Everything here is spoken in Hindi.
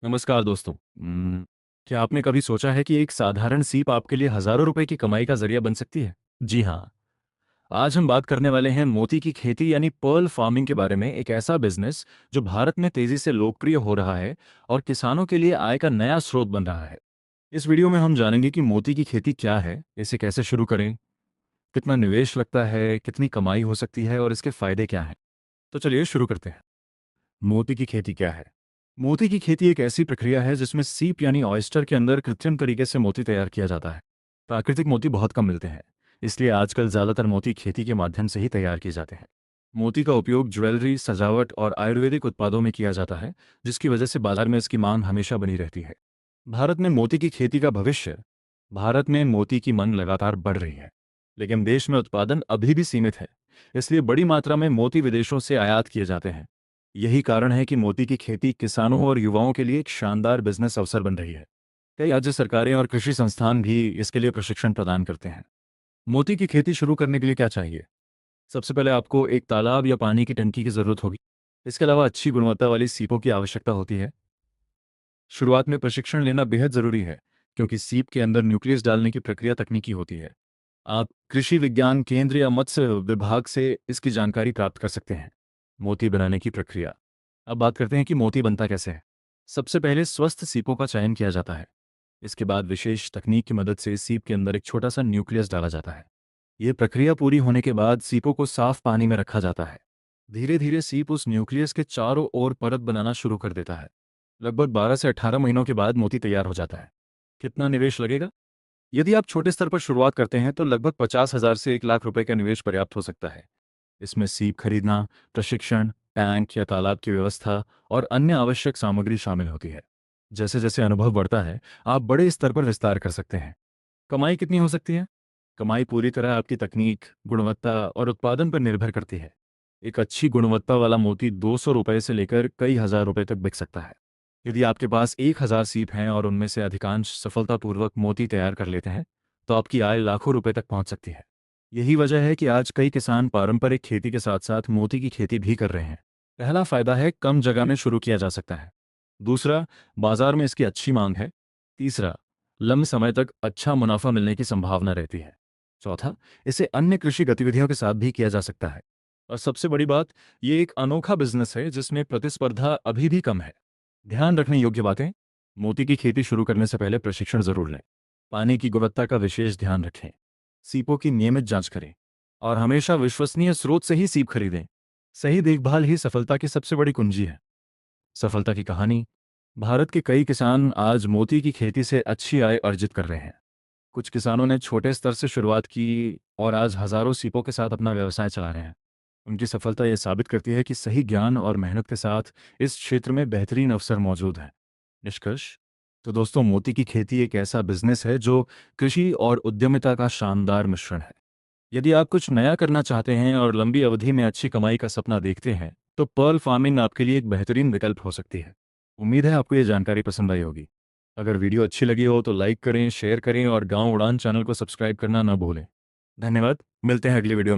नमस्कार दोस्तों। क्या आपने कभी सोचा है कि एक साधारण सीप आपके लिए हजारों रुपए की कमाई का जरिया बन सकती है? जी हाँ। आज हम बात करने वाले हैं मोती की खेती यानी पर्ल फार्मिंग के बारे में, एक ऐसा बिजनेस जो भारत में तेजी से लोकप्रिय हो रहा है और किसानों के लिए आय का नया स्रोत बन रहा है। इस वीडियो में हम जानेंगे कि मोती की खेती क्या है, इसे कैसे शुरू करें, कितना निवेश लगता है, कितनी कमाई हो सकती है और इसके फायदे क्या हैं। तो चलिए शुरू करते हैं। मोती की खेती क्या है? मोती की खेती एक ऐसी प्रक्रिया है जिसमें सीप यानी ऑयस्टर के अंदर कृत्रिम तरीके से मोती तैयार किया जाता है। प्राकृतिक मोती बहुत कम मिलते हैं, इसलिए आजकल ज़्यादातर मोती खेती के माध्यम से ही तैयार किए जाते हैं। मोती का उपयोग ज्वेलरी, सजावट और आयुर्वेदिक उत्पादों में किया जाता है, जिसकी वजह से बाजार में इसकी मांग हमेशा बनी रहती है। भारत में मोती की खेती का भविष्य। भारत में मोती की मांग लगातार बढ़ रही है, लेकिन देश में उत्पादन अभी भी सीमित है, इसलिए बड़ी मात्रा में मोती विदेशों से आयात किए जाते हैं। यही कारण है कि मोती की खेती किसानों और युवाओं के लिए एक शानदार बिजनेस अवसर बन रही है। कई राज्य सरकारें और कृषि संस्थान भी इसके लिए प्रशिक्षण प्रदान करते हैं। मोती की खेती शुरू करने के लिए क्या चाहिए? सबसे पहले आपको एक तालाब या पानी की टंकी की जरूरत होगी। इसके अलावा अच्छी गुणवत्ता वाली सीपों की आवश्यकता होती है। शुरुआत में प्रशिक्षण लेना बेहद जरूरी है, क्योंकि सीप के अंदर न्यूक्लियस डालने की प्रक्रिया तकनीकी होती है। आप कृषि विज्ञान केंद्र या मत्स्य विभाग से इसकी जानकारी प्राप्त कर सकते हैं। मोती बनाने की प्रक्रिया। अब बात करते हैं कि मोती बनता कैसे है। सबसे पहले स्वस्थ सीपों का चयन किया जाता है। इसके बाद विशेष तकनीक की मदद से सीप के अंदर एक छोटा सा न्यूक्लियस डाला जाता है। ये प्रक्रिया पूरी होने के बाद सीपों को साफ पानी में रखा जाता है। धीरे धीरे सीप उस न्यूक्लियस के चारों ओर परत बनाना शुरू कर देता है। लगभग 12 से 18 महीनों के बाद मोती तैयार हो जाता है। कितना निवेश लगेगा? यदि आप छोटे स्तर पर शुरुआत करते हैं तो लगभग 50,000 से 1 लाख रुपए का निवेश पर्याप्त हो सकता है। इसमें सीप खरीदना, प्रशिक्षण, टैंक या तालाब की व्यवस्था और अन्य आवश्यक सामग्री शामिल होती है। जैसे जैसे अनुभव बढ़ता है, आप बड़े स्तर पर विस्तार कर सकते हैं। कमाई कितनी हो सकती है? कमाई पूरी तरह आपकी तकनीक, गुणवत्ता और उत्पादन पर निर्भर करती है। एक अच्छी गुणवत्ता वाला मोती 200 रुपए से लेकर कई हजार रुपए तक बिक सकता है। यदि आपके पास 1,000 सीप हैं और उनमें से अधिकांश सफलतापूर्वक मोती तैयार कर लेते हैं, तो आपकी आय लाखों रुपए तक पहुंच सकती है। यही वजह है कि आज कई किसान पारंपरिक खेती के साथ साथ मोती की खेती भी कर रहे हैं। पहला फायदा है, कम जगह में शुरू किया जा सकता है। दूसरा, बाजार में इसकी अच्छी मांग है। तीसरा, लंबे समय तक अच्छा मुनाफा मिलने की संभावना रहती है। चौथा, इसे अन्य कृषि गतिविधियों के साथ भी किया जा सकता है। और सबसे बड़ी बात, ये एक अनोखा बिजनेस है जिसमें प्रतिस्पर्धा अभी भी कम है। ध्यान रखने योग्य बातें। मोती की खेती शुरू करने से पहले प्रशिक्षण जरूर लें। पानी की गुणवत्ता का विशेष ध्यान रखें। सीपों की नियमित जांच करें और हमेशा विश्वसनीय स्रोत से ही सीप खरीदें। सही देखभाल ही सफलता की सबसे बड़ी कुंजी है। सफलता की कहानी। भारत के कई किसान आज मोती की खेती से अच्छी आय अर्जित कर रहे हैं। कुछ किसानों ने छोटे स्तर से शुरुआत की और आज हजारों सीपों के साथ अपना व्यवसाय चला रहे हैं। उनकी सफलता यह साबित करती है कि सही ज्ञान और मेहनत के साथ इस क्षेत्र में बेहतरीन अवसर मौजूद हैं। निष्कर्ष। तो दोस्तों, मोती की खेती एक ऐसा बिजनेस है जो कृषि और उद्यमिता का शानदार मिश्रण है। यदि आप कुछ नया करना चाहते हैं और लंबी अवधि में अच्छी कमाई का सपना देखते हैं, तो पर्ल फार्मिंग आपके लिए एक बेहतरीन विकल्प हो सकती है। उम्मीद है आपको ये जानकारी पसंद आई होगी। अगर वीडियो अच्छी लगी हो तो लाइक करें, शेयर करें और गांव उड़ान चैनल को सब्सक्राइब करना ना भूलें। धन्यवाद। मिलते हैं अगली वीडियो में।